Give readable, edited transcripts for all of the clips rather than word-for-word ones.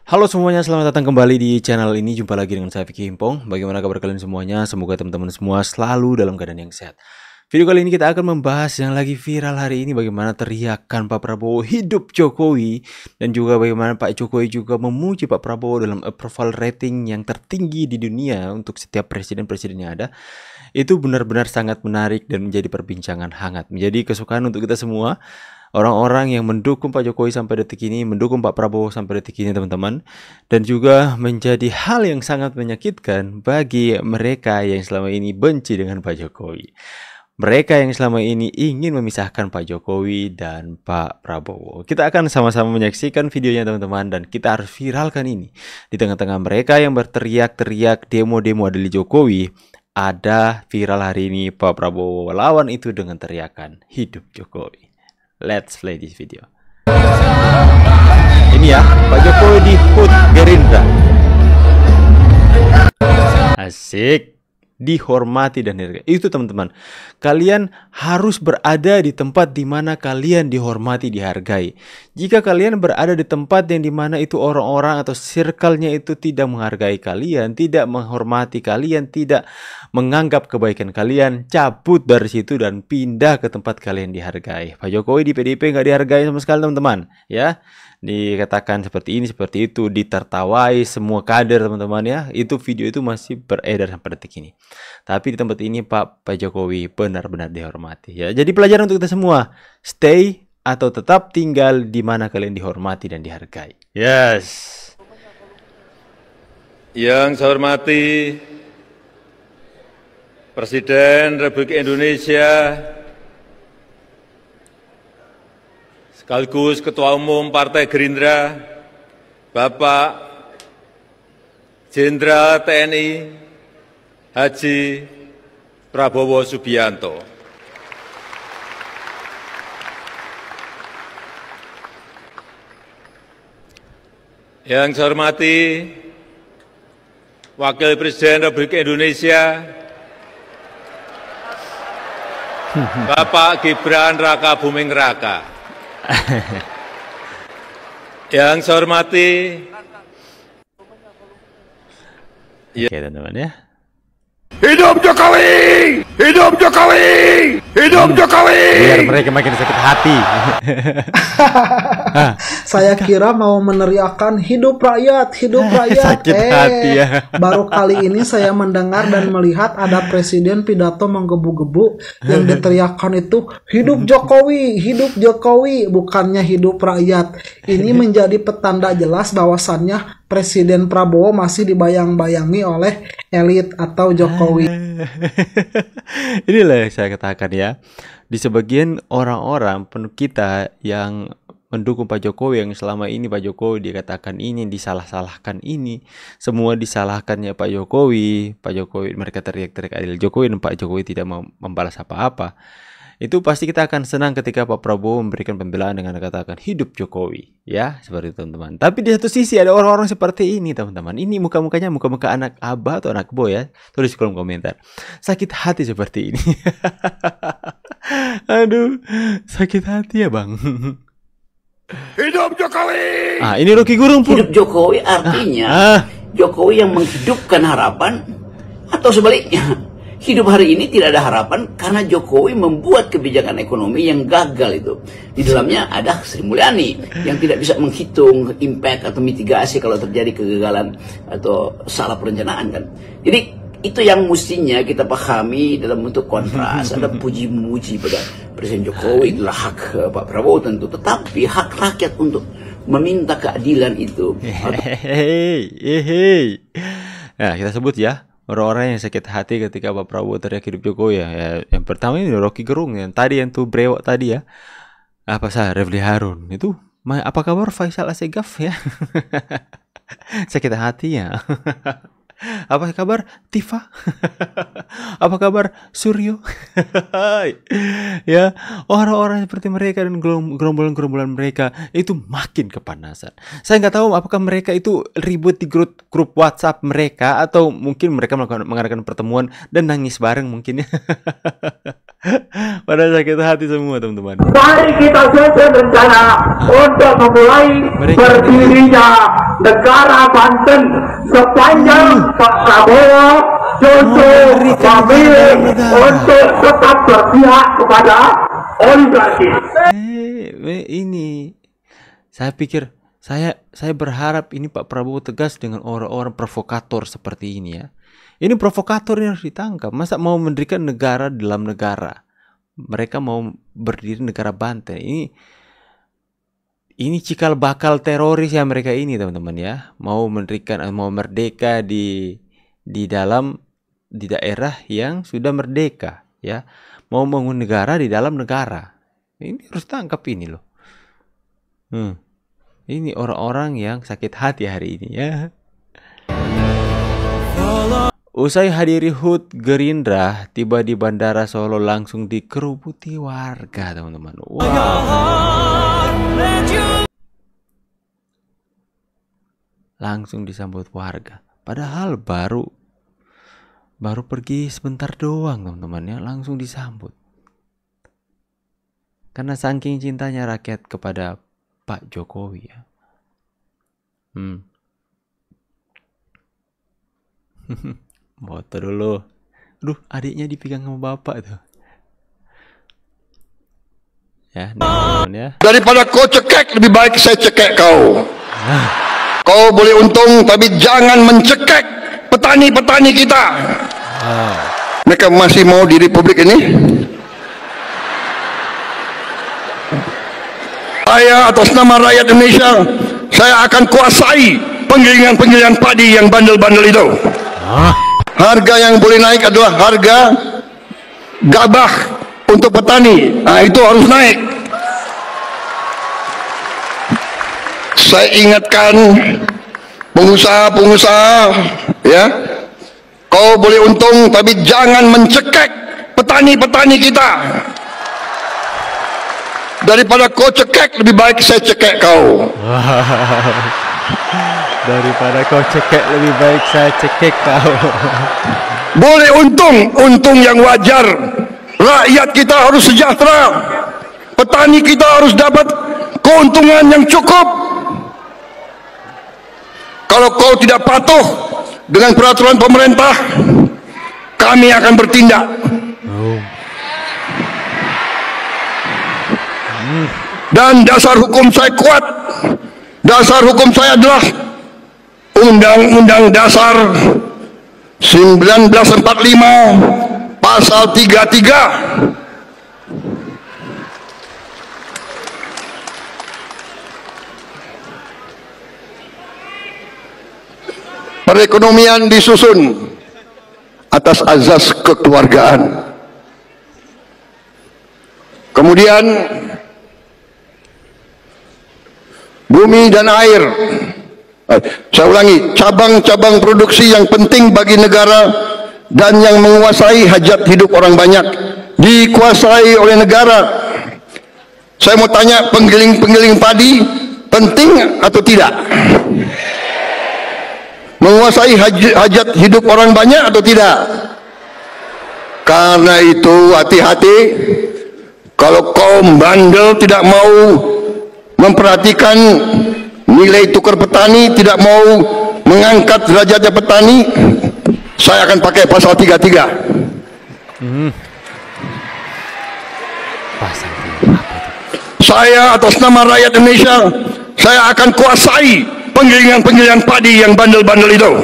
Halo semuanya, selamat datang kembali di channel ini. Jumpa lagi dengan saya Vicky Himpong. Bagaimana kabar kalian semuanya? Semoga teman-teman semua selalu dalam keadaan yang sehat. Video kali ini kita akan membahas yang lagi viral hari ini, bagaimana teriakan Pak Prabowo hidup Jokowi, dan juga bagaimana Pak Jokowi juga memuji Pak Prabowo dalam approval rating yang tertinggi di dunia untuk setiap presiden-presiden yang ada. Itu benar-benar sangat menarik dan menjadi perbincangan hangat, menjadi kesukaan untuk kita semua. Orang-orang yang mendukung Pak Jokowi sampai detik ini, mendukung Pak Prabowo sampai detik ini teman-teman. Dan juga menjadi hal yang sangat menyakitkan bagi mereka yang selama ini benci dengan Pak Jokowi. Mereka yang selama ini ingin memisahkan Pak Jokowi dan Pak Prabowo. Kita akan sama-sama menyaksikan videonya teman-teman, dan kita harus viralkan ini. Di tengah-tengah mereka yang berteriak-teriak demo-demo adili Jokowi, ada viral hari ini Pak Prabowo lawan itu dengan teriakan hidup Jokowi. Let's play this video. Ini ya, Pak Jokowi di HUT Gerindra. Asik. Dihormati dan dihargai. Itu teman-teman, kalian harus berada di tempat di mana kalian dihormati, dihargai. Jika kalian berada di tempat yang dimana itu orang-orang atau circle-nya itu tidak menghargai kalian, tidak menghormati kalian, tidak menganggap kebaikan kalian, cabut dari situ dan pindah ke tempat kalian dihargai. Pak Jokowi di PDIP nggak dihargai sama sekali teman-teman, ya. Dikatakan seperti ini, seperti itu, ditertawai semua kader teman-teman ya. Itu video itu masih beredar sampai detik ini. Tapi di tempat ini Pak Jokowi benar-benar dihormati ya. Jadi pelajaran untuk kita semua, stay atau tetap tinggal di mana kalian dihormati dan dihargai. Yes. Yang saya hormati Presiden Republik Indonesia sekaligus Ketua Umum Partai Gerindra, Bapak Jenderal TNI Haji Prabowo Subianto. Yang saya hormati Wakil Presiden Republik Indonesia, Bapak Gibran Raka Buming Raka. Yang saya hormati, Oke teman-teman ya. Hidup Jokowi! Hidup Jokowi! Hidup Jokowi! Biar mereka makin sakit hati. Saya kira mau meneriakkan hidup rakyat, hidup rakyat. Sakit hati ya. Baru kali ini saya mendengar dan melihat ada presiden pidato menggebu-gebu yang diteriakkan itu hidup Jokowi, bukannya hidup rakyat. Ini menjadi petanda jelas bahwasannya Presiden Prabowo masih dibayang-bayangi oleh elit atau Jokowi. Inilah yang saya katakan ya. Di sebagian orang-orang penuh kita yang mendukung Pak Jokowi, yang selama ini Pak Jokowi dikatakan ini, disalah-salahkan ini, semua disalahkannya Pak Jokowi, mereka teriak-teriak adil Jokowi dan Pak Jokowi tidak mau membalas apa-apa. Itu pasti kita akan senang ketika Pak Prabowo memberikan pembelaan dengan katakan hidup Jokowi, ya, seperti itu teman-teman. Tapi di satu sisi ada orang-orang seperti ini teman-teman. Ini muka-mukanya muka-muka anak abah atau anak boy ya. Tulis di kolom komentar. Sakit hati seperti ini. Aduh, sakit hati ya bang. Hidup Jokowi! Ini Rocky Gerung pun. Hidup Jokowi artinya Jokowi yang menghidupkan harapan, atau sebaliknya, hidup hari ini tidak ada harapan karena Jokowi membuat kebijakan ekonomi yang gagal itu. Di dalamnya ada Sri Mulyani yang tidak bisa menghitung impact atau mitigasi kalau terjadi kegagalan atau salah perencanaan kan. Jadi itu yang mestinya kita pahami dalam bentuk kontras. Ada puji-muji pada Presiden Jokowi, itulah hak Pak Prabowo tentu. Tetapi hak rakyat untuk meminta keadilan itu. Nah, kita sebut ya orang-orang yang sakit hati ketika Pak Prabowo teriak hidup Jokowi ya. Yang pertama ini Rocky Gerung, yang tadi yang tuh brewok tadi ya. Apa sah Refli Harun itu? Apa kabar Faisal Assegaf ya? Sakit hati ya. Apa kabar Tifa? Apa kabar Suryo? Ya, orang-orang seperti mereka dan gerombolan-gerombolan mereka itu makin kepanasan. Saya nggak tahu apakah mereka itu ribut di grup WhatsApp mereka, atau mungkin mereka mengadakan pertemuan dan nangis bareng mungkin ya. Pada sakit hati semua teman-teman. Mari kita susun rencana untuk memulai berdirinya negara Banten sepanjang Pak Prabowo justru memilih untuk tetap berpihak kepada oligarki. Ini saya pikir saya berharap ini Pak Prabowo tegas dengan orang-orang provokator seperti ini ya. Ini provokator yang harus ditangkap. Masa mau mendirikan negara dalam negara? Mereka mau berdiri negara Banten. Ini cikal bakal teroris ya mereka ini teman-teman ya. Mau merdeka di daerah yang sudah merdeka ya. Mau bangun negara di dalam negara. Ini harus tangkap ini loh. Ini orang-orang yang sakit hati hari ini ya. Usai hadiri HUT Gerindra, tiba di Bandara Solo langsung dikerubuti warga, teman-teman. Wow. Langsung disambut warga. Padahal baru pergi sebentar doang, teman-teman ya, langsung disambut. Karena saking cintanya rakyat kepada Pak Jokowi ya. Foto dulu. Aduh, adiknya dipegang sama bapak tuh. Ya, teman ya. Daripada kau cekek, lebih baik saya cekek kau. Kau boleh untung, tapi jangan mencekek petani-petani kita. Mereka masih mau di Republik ini. Saya atas nama rakyat Indonesia, saya akan kuasai penggilingan padi yang bandel-bandel itu. Harga yang boleh naik adalah harga gabah untuk petani. Nah, itu harus naik. Saya ingatkan pengusaha-pengusaha ya, kau boleh untung tapi jangan mencekek petani-petani kita. Daripada kau cekek, lebih baik saya cekek kau. Daripada kau cekek, lebih baik saya cekek kau. Boleh untung yang wajar. Rakyat kita harus sejahtera. Petani kita harus dapat keuntungan yang cukup. Kalau kau tidak patuh dengan peraturan pemerintah, kami akan bertindak. Dan dasar hukum saya kuat. Dasar hukum saya adalah Undang-Undang Dasar 1945 Pasal 33. Perekonomian disusun atas azas kekeluargaan. Kemudian bumi dan air. Saya ulangi, cabang-cabang produksi yang penting bagi negara dan yang menguasai hajat hidup orang banyak dikuasai oleh negara. Saya mau tanya, penggiling-penggiling padi penting atau tidak? Menguasai hajat hidup orang banyak atau tidak? Karena itu hati-hati. Kalau kaum bandel tidak mau memperhatikan nilai tukar petani, tidak mau mengangkat derajatnya petani, saya akan pakai pasal 33. Pasal 33. Saya atas nama rakyat Indonesia, saya akan kuasai penggilingan padi yang bandel-bandel itu.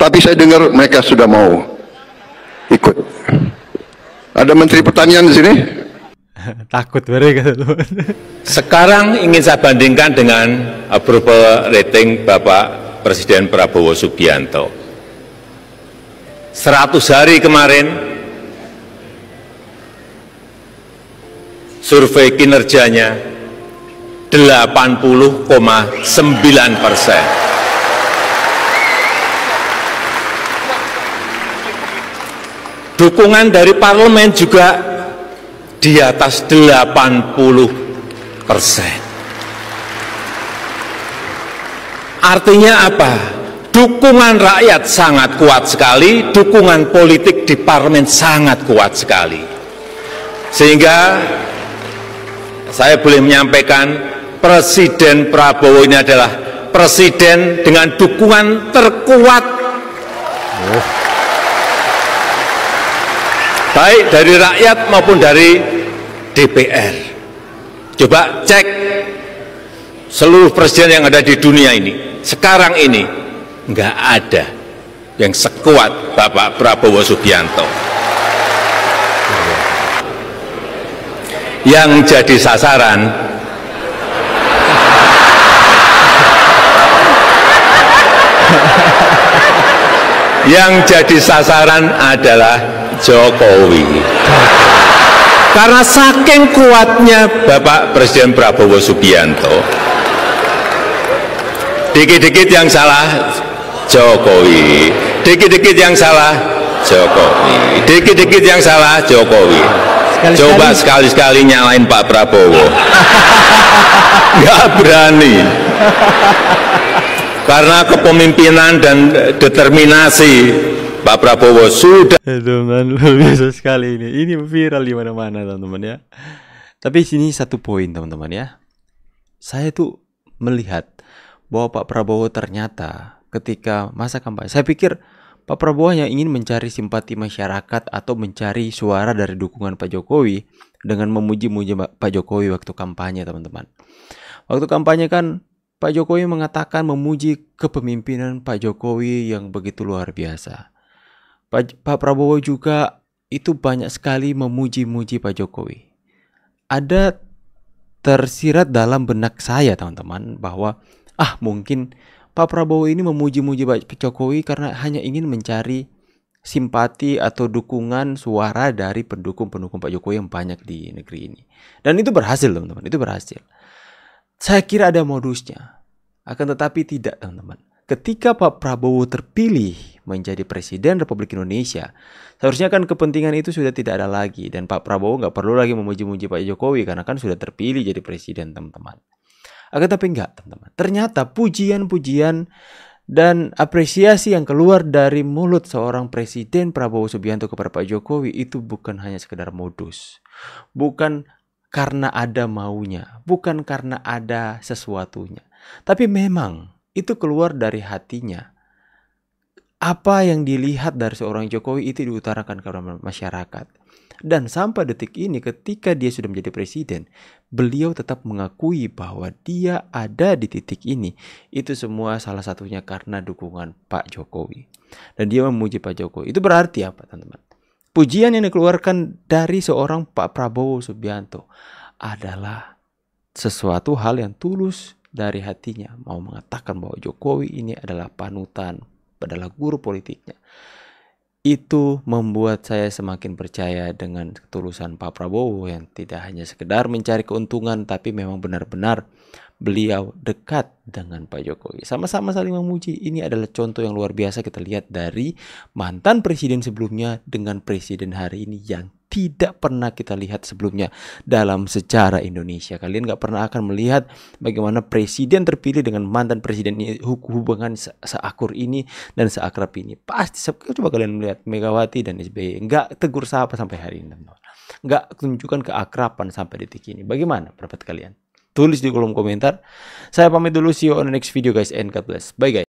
Tapi saya dengar mereka sudah mau ikut. Ada Menteri Pertanian di sini. Takut mereka teman. Sekarang ingin saya bandingkan dengan approval rating Bapak Presiden Prabowo Subianto. 100 hari kemarin, survei kinerjanya 80,9%. Dukungan dari parlemen juga di atas 80%. Artinya apa? Dukungan rakyat sangat kuat sekali, dukungan politik di parlemen sangat kuat sekali. Sehingga saya boleh menyampaikan Presiden Prabowo ini adalah presiden dengan dukungan terkuat. Baik dari rakyat maupun dari DPR. Coba cek seluruh presiden yang ada di dunia ini. Sekarang ini nggak ada yang sekuat Bapak Prabowo Subianto. Yang jadi sasaran adalah Jokowi. Karena saking kuatnya Bapak Presiden Prabowo Subianto, dikit-dikit yang salah Jokowi, dikit-dikit yang salah Jokowi, dikit-dikit yang salah Jokowi. Coba sekali-sekali nyalain Pak Prabowo. Nggak berani. Karena kepemimpinan dan determinasi Pak Prabowo sudah. Teman, luar biasa sekali ini. Ini viral di mana-mana, teman-teman ya. Tapi sini satu poin, teman-teman ya. Saya tuh melihat bahwa Pak Prabowo ternyata ketika masa kampanye, saya pikir Pak Prabowo hanya ingin mencari simpati masyarakat atau mencari suara dari dukungan Pak Jokowi dengan memuji-muji Pak Jokowi waktu kampanye, teman-teman. Waktu kampanye kan Pak Jokowi mengatakan memuji kepemimpinan Pak Jokowi yang begitu luar biasa. Pak Prabowo juga itu banyak sekali memuji-muji Pak Jokowi. Ada tersirat dalam benak saya, teman-teman, bahwa mungkin Pak Prabowo ini memuji-muji Pak Jokowi karena hanya ingin mencari simpati atau dukungan suara dari pendukung-pendukung Pak Jokowi yang banyak di negeri ini. Dan itu berhasil, teman-teman, itu berhasil. Saya kira ada modusnya. Akan tetapi tidak, teman-teman. Ketika Pak Prabowo terpilih menjadi Presiden Republik Indonesia, seharusnya kan kepentingan itu sudah tidak ada lagi. Dan Pak Prabowo nggak perlu lagi memuji-muji Pak Jokowi karena kan sudah terpilih jadi Presiden, teman-teman. Akan tetapi enggak, teman-teman. Ternyata pujian-pujian dan apresiasi yang keluar dari mulut seorang Presiden Prabowo Subianto kepada Pak Jokowi itu bukan hanya sekedar modus. Bukan karena ada maunya, bukan karena ada sesuatunya. Tapi memang itu keluar dari hatinya. Apa yang dilihat dari seorang Jokowi itu diutarakan kepada masyarakat. Dan sampai detik ini ketika dia sudah menjadi presiden, beliau tetap mengakui bahwa dia ada di titik ini. Itu semua salah satunya karena dukungan Pak Jokowi. Dan dia memuji Pak Jokowi. Itu berarti apa, teman-teman? Pujian yang dikeluarkan dari seorang Pak Prabowo Subianto adalah sesuatu hal yang tulus dari hatinya. Mau mengatakan bahwa Jokowi ini adalah panutan, adalah guru politiknya. Itu membuat saya semakin percaya dengan ketulusan Pak Prabowo yang tidak hanya sekedar mencari keuntungan, tapi memang benar-benar beliau dekat dengan Pak Jokowi. Sama-sama saling memuji. Ini adalah contoh yang luar biasa kita lihat dari mantan presiden sebelumnya dengan presiden hari ini yang tidak pernah kita lihat sebelumnya dalam sejarah Indonesia. Kalian gak pernah akan melihat bagaimana presiden terpilih dengan mantan presiden ini, hubungan seakur ini dan seakrab ini. Pasti coba kalian melihat Megawati dan SBY nggak tegur sapa sampai hari ini, nggak tunjukkan keakraban sampai detik ini. Bagaimana pendapat kalian? Tulis di kolom komentar. Saya pamit dulu, see you on the next video guys, and God bless. Bye guys.